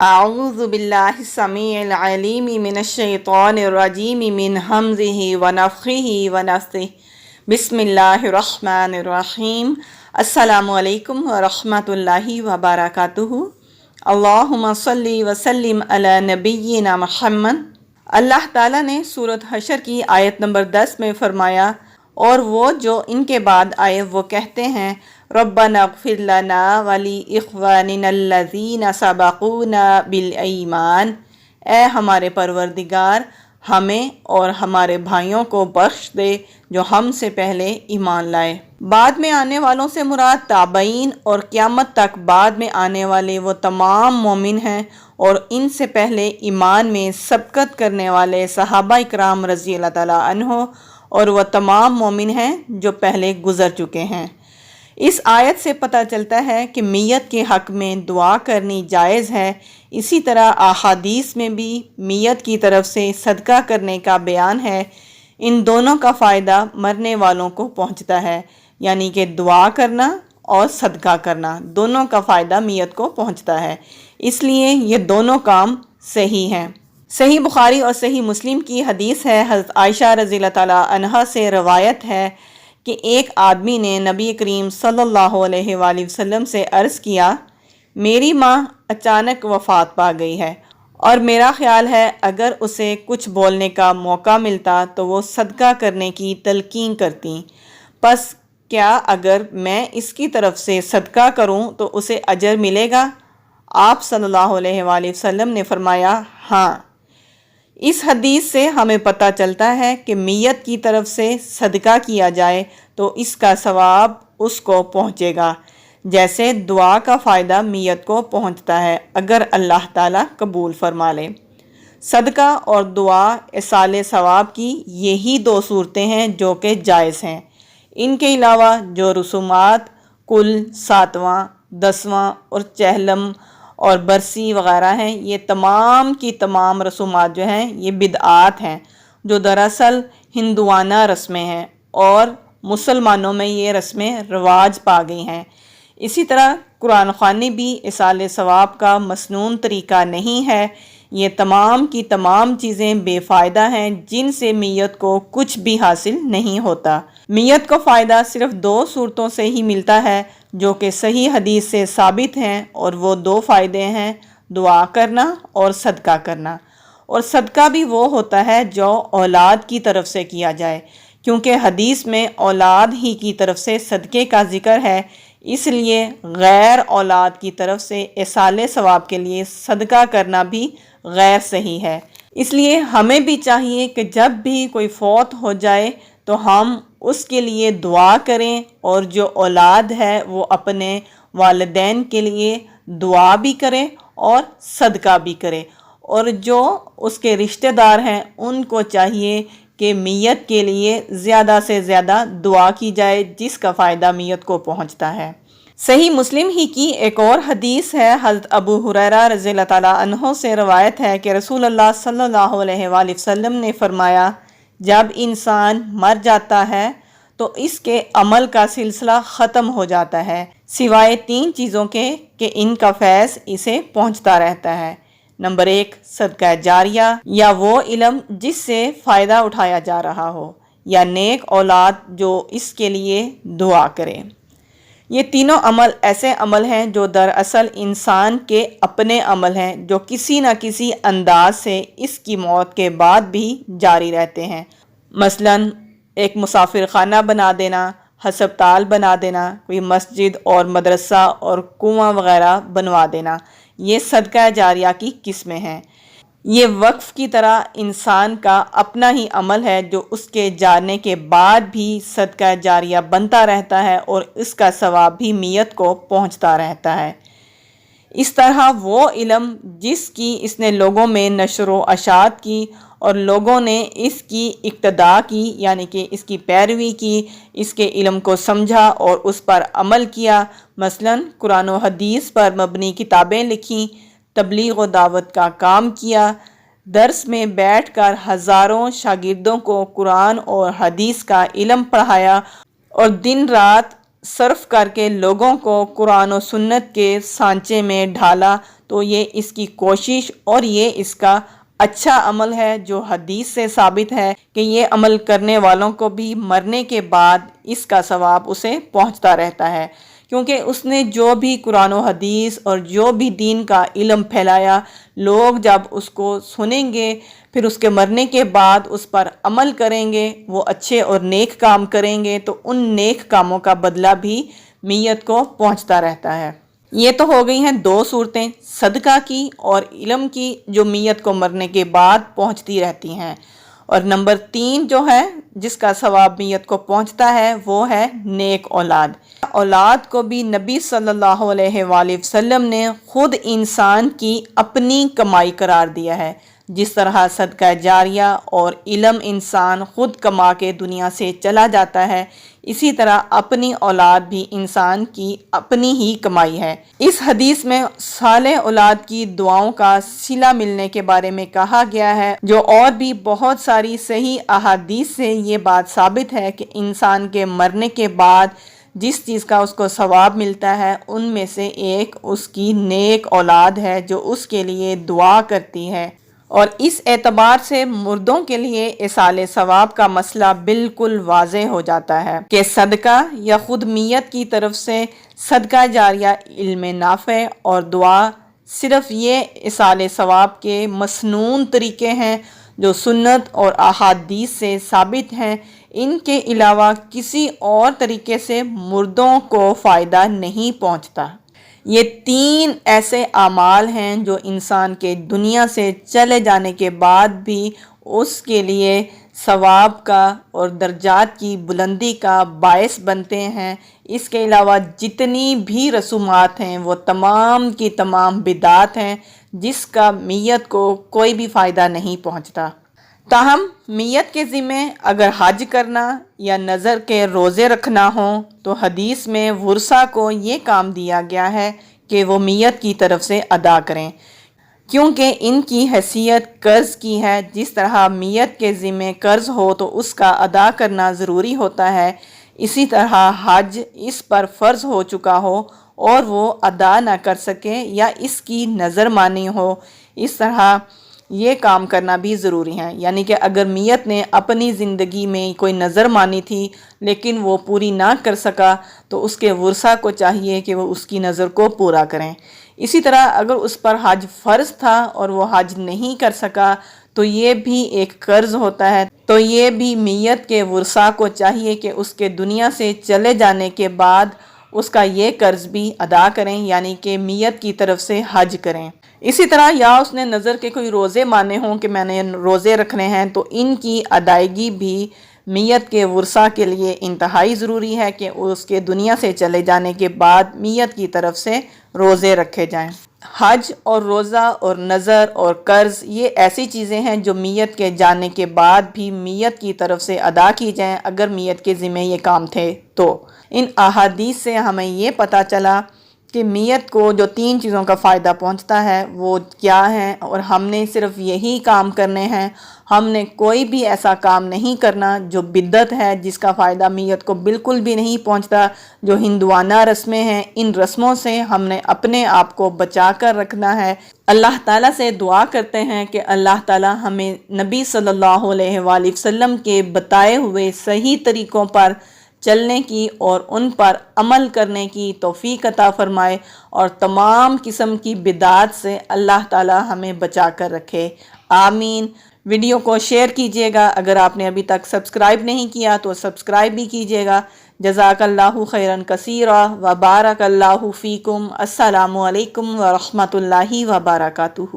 اعوذ باللہ السمیع العلیم من الشیطان الرجیم من ہمزہ ونفخہ ونفثہ بسم اللہ الرحمن الرحیم۔ السلام علیکم ورحمۃ اللہ وبرکاتہ۔ اللہم صلی وسلم علی نبینا محمد۔ اللہ تعالیٰ نے سورۃ حشر کی آیت نمبر 10 میں فرمایا، اور وہ جو ان کے بعد آئے وہ کہتے ہیں ربنا اغفر لنا ولی الذین سبقونا بالایمان، اے ہمارے پروردگار ہمیں اور ہمارے بھائیوں کو بخش دے جو ہم سے پہلے ایمان لائے۔ بعد میں آنے والوں سے مراد تابعین اور قیامت تک بعد میں آنے والے وہ تمام مومن ہیں، اور ان سے پہلے ایمان میں سبقت کرنے والے صحابہ اکرام رضی اللہ تعالیٰ عنہ اور وہ تمام مومن ہیں جو پہلے گزر چکے ہیں۔ اس آیت سے پتہ چلتا ہے کہ میت کے حق میں دعا کرنی جائز ہے۔ اسی طرح احادیث میں بھی میت کی طرف سے صدقہ کرنے کا بیان ہے۔ ان دونوں کا فائدہ مرنے والوں کو پہنچتا ہے، یعنی کہ دعا کرنا اور صدقہ کرنا دونوں کا فائدہ میت کو پہنچتا ہے، اس لیے یہ دونوں کام صحیح ہیں۔ صحیح بخاری اور صحیح مسلم کی حدیث ہے، حضرت عائشہ رضی اللہ تعالیٰ عنہا سے روایت ہے کہ ایک آدمی نے نبی کریم صلی اللہ علیہ وآلہ وسلم سے عرض کیا، میری ماں اچانک وفات پا گئی ہے اور میرا خیال ہے اگر اسے کچھ بولنے کا موقع ملتا تو وہ صدقہ کرنے کی تلقین کرتی، پس کیا اگر میں اس کی طرف سے صدقہ کروں تو اسے اجر ملے گا؟ آپ صلی اللہ علیہ وآلہ وسلم نے فرمایا ہاں۔ اس حدیث سے ہمیں پتہ چلتا ہے کہ میت کی طرف سے صدقہ کیا جائے تو اس کا ثواب اس کو پہنچے گا، جیسے دعا کا فائدہ میت کو پہنچتا ہے اگر اللہ تعالیٰ قبول فرما لے۔ صدقہ اور دعا ایصال ثواب کی یہی دو صورتیں ہیں جو کہ جائز ہیں۔ ان کے علاوہ جو رسومات کل، ساتواں، دسواں اور چہلم اور برسی وغیرہ ہیں، یہ تمام کی تمام رسومات جو ہیں یہ بدعات ہیں، جو دراصل ہندوانہ رسمیں ہیں اور مسلمانوں میں یہ رسمیں رواج پا گئی ہیں۔ اسی طرح قرآن خوانی بھی ایصال ثواب کا مسنون طریقہ نہیں ہے۔ یہ تمام کی تمام چیزیں بے فائدہ ہیں جن سے میت کو کچھ بھی حاصل نہیں ہوتا۔ میت کو فائدہ صرف دو صورتوں سے ہی ملتا ہے جو کہ صحیح حدیث سے ثابت ہیں، اور وہ دو فائدے ہیں، دعا کرنا اور صدقہ کرنا۔ اور صدقہ بھی وہ ہوتا ہے جو اولاد کی طرف سے کیا جائے، کیونکہ حدیث میں اولاد ہی کی طرف سے صدقے کا ذکر ہے، اس لیے غیر اولاد کی طرف سے ایصال ثواب کے لیے صدقہ کرنا بھی غیر صحیح ہے۔ اس لیے ہمیں بھی چاہیے کہ جب بھی کوئی فوت ہو جائے تو ہم اس کے لیے دعا کریں، اور جو اولاد ہے وہ اپنے والدین کے لیے دعا بھی کرے اور صدقہ بھی کرے، اور جو اس کے رشتہ دار ہیں ان کو چاہیے کہ میت کے لیے زیادہ سے زیادہ دعا کی جائے جس کا فائدہ میت کو پہنچتا ہے۔ صحیح مسلم ہی کی ایک اور حدیث ہے، حضرت ابو ہریرہ رضی اللہ تعالیٰ عنہ سے روایت ہے کہ رسول اللہ صلی اللہ علیہ وآلہ وسلم نے فرمایا، جب انسان مر جاتا ہے تو اس کے عمل کا سلسلہ ختم ہو جاتا ہے، سوائے تین چیزوں کے کہ ان کا فیض اسے پہنچتا رہتا ہے۔ نمبر 1، صدقہ جاریہ، یا وہ علم جس سے فائدہ اٹھایا جا رہا ہو، یا نیک اولاد جو اس کے لیے دعا کرے۔ یہ تینوں عمل ایسے عمل ہیں جو دراصل انسان کے اپنے عمل ہیں، جو کسی نہ کسی انداز سے اس کی موت کے بعد بھی جاری رہتے ہیں۔ مثلاً ایک مسافر خانہ بنا دینا، ہسپتال بنا دینا، کوئی مسجد اور مدرسہ اور کنواں وغیرہ بنوا دینا، یہ صدقہ جاریہ کی قسمیں ہیں۔ یہ وقف کی طرح انسان کا اپنا ہی عمل ہے جو اس کے جانے کے بعد بھی صدقہ جاریہ بنتا رہتا ہے، اور اس کا ثواب بھی میت کو پہنچتا رہتا ہے۔ اس طرح وہ علم جس کی اس نے لوگوں میں نشر و اشاعت کی اور لوگوں نے اس کی اقتداء کی، یعنی کہ اس کی پیروی کی، اس کے علم کو سمجھا اور اس پر عمل کیا، مثلاً قرآن و حدیث پر مبنی کتابیں لکھیں، تبلیغ و دعوت کا کام کیا، درس میں بیٹھ کر ہزاروں شاگردوں کو قرآن اور حدیث کا علم پڑھایا، اور دن رات صرف کر کے لوگوں کو قرآن و سنت کے سانچے میں ڈھالا تو یہ اس کی کوشش اور یہ اس کا اچھا عمل ہے جو حدیث سے ثابت ہے کہ یہ عمل کرنے والوں کو بھی مرنے کے بعد اس کا ثواب اسے پہنچتا رہتا ہے، کیونکہ اس نے جو بھی قرآن و حدیث اور جو بھی دین کا علم پھیلایا، لوگ جب اس کو سنیں گے پھر اس کے مرنے کے بعد اس پر عمل کریں گے، وہ اچھے اور نیک کام کریں گے تو ان نیک کاموں کا بدلہ بھی میت کو پہنچتا رہتا ہے۔ یہ تو ہو گئی ہیں دو صورتیں، صدقہ کی اور علم کی، جو میت کو مرنے کے بعد پہنچتی رہتی ہیں۔ اور نمبر 3 جو ہے جس کا ثواب میت کو پہنچتا ہے وہ ہے نیک اولاد۔ اولاد کو بھی نبی صلی اللہ علیہ وآلہ وسلم نے خود انسان کی اپنی کمائی قرار دیا ہے، جس طرح صدقہ جاریہ اور علم انسان خود کما کے دنیا سے چلا جاتا ہے، اسی طرح اپنی اولاد بھی انسان کی اپنی ہی کمائی ہے۔ اس حدیث میں صالح اولاد کی دعاؤں کا صلہ ملنے کے بارے میں کہا گیا ہے، جو اور بھی بہت ساری صحیح احادیث سے یہ بات ثابت ہے کہ انسان کے مرنے کے بعد جس چیز کا اس کو ثواب ملتا ہے ان میں سے ایک اس کی نیک اولاد ہے جو اس کے لیے دعا کرتی ہے، اور اس اعتبار سے مردوں کے لیے ایصال ثواب کا مسئلہ بالکل واضح ہو جاتا ہے کہ صدقہ یا خود میت کی طرف سے صدقہ جاریہ، علم نافع اور دعا صرف یہ ایصال ثواب کے مسنون طریقے ہیں جو سنت اور احادیث سے ثابت ہیں۔ ان کے علاوہ کسی اور طریقے سے مردوں کو فائدہ نہیں پہنچتا۔ یہ 3 ایسے اعمال ہیں جو انسان کے دنیا سے چلے جانے کے بعد بھی اس کے لیے ثواب کا اور درجات کی بلندی کا باعث بنتے ہیں۔ اس کے علاوہ جتنی بھی رسومات ہیں وہ تمام کی تمام بدعات ہیں جس کا میت کو کوئی بھی فائدہ نہیں پہنچتا۔ تاہم میت کے ذمے اگر حج کرنا یا نذر کے روزے رکھنا ہوں تو حدیث میں ورثہ کو یہ کام دیا گیا ہے کہ وہ میت کی طرف سے ادا کریں، کیونکہ ان کی حیثیت قرض کی ہے۔ جس طرح میت کے ذمے قرض ہو تو اس کا ادا کرنا ضروری ہوتا ہے، اسی طرح حج اس پر فرض ہو چکا ہو اور وہ ادا نہ کر سکے یا اس کی نظر مانی ہو، اس طرح یہ کام کرنا بھی ضروری ہے۔ یعنی کہ اگر میت نے اپنی زندگی میں کوئی نظر مانی تھی لیکن وہ پوری نہ کر سکا تو اس کے ورثہ کو چاہیے کہ وہ اس کی نظر کو پورا کریں۔ اسی طرح اگر اس پر حج فرض تھا اور وہ حج نہیں کر سکا تو یہ بھی ایک قرض ہوتا ہے، تو یہ بھی میت کے ورثہ کو چاہیے کہ اس کے دنیا سے چلے جانے کے بعد اس کا یہ قرض بھی ادا کریں، یعنی کہ میت کی طرف سے حج کریں۔ اسی طرح یا اس نے نظر کے کوئی روزے مانے ہوں کہ میں نے روزے رکھنے ہیں تو ان کی ادائیگی بھی میت کے ورثہ کے لیے انتہائی ضروری ہے کہ اس کے دنیا سے چلے جانے کے بعد میت کی طرف سے روزے رکھے جائیں۔ حج اور روزہ اور نذر اور قرض یہ ایسی چیزیں ہیں جو میت کے جانے کے بعد بھی میت کی طرف سے ادا کی جائیں اگر میت کے ذمہ یہ کام تھے تو۔ ان احادیث سے ہمیں یہ پتہ چلا کہ میت کو جو 3 چیزوں کا فائدہ پہنچتا ہے وہ کیا ہیں، اور ہم نے صرف یہی کام کرنے ہیں۔ ہم نے کوئی بھی ایسا کام نہیں کرنا جو بدعت ہے، جس کا فائدہ میت کو بالکل بھی نہیں پہنچتا، جو ہندوانہ رسمیں ہیں، ان رسموں سے ہم نے اپنے آپ کو بچا کر رکھنا ہے۔ اللہ تعالیٰ سے دعا کرتے ہیں کہ اللہ تعالیٰ ہمیں نبی صلی اللہ علیہ وآلہ وسلم کے بتائے ہوئے صحیح طریقوں پر چلنے کی اور ان پر عمل کرنے کی توفیق عطا فرمائے، اور تمام قسم کی بدعات سے اللہ تعالی ہمیں بچا کر رکھے، آمین۔ ویڈیو کو شیئر کیجیے گا، اگر آپ نے ابھی تک سبسکرائب نہیں کیا تو سبسکرائب بھی کیجیے گا۔ جزاک اللہ خیرا کثیرا وبارک اللہ فیکم۔ السلام علیکم ورحمۃ اللہ وبرکاتہ۔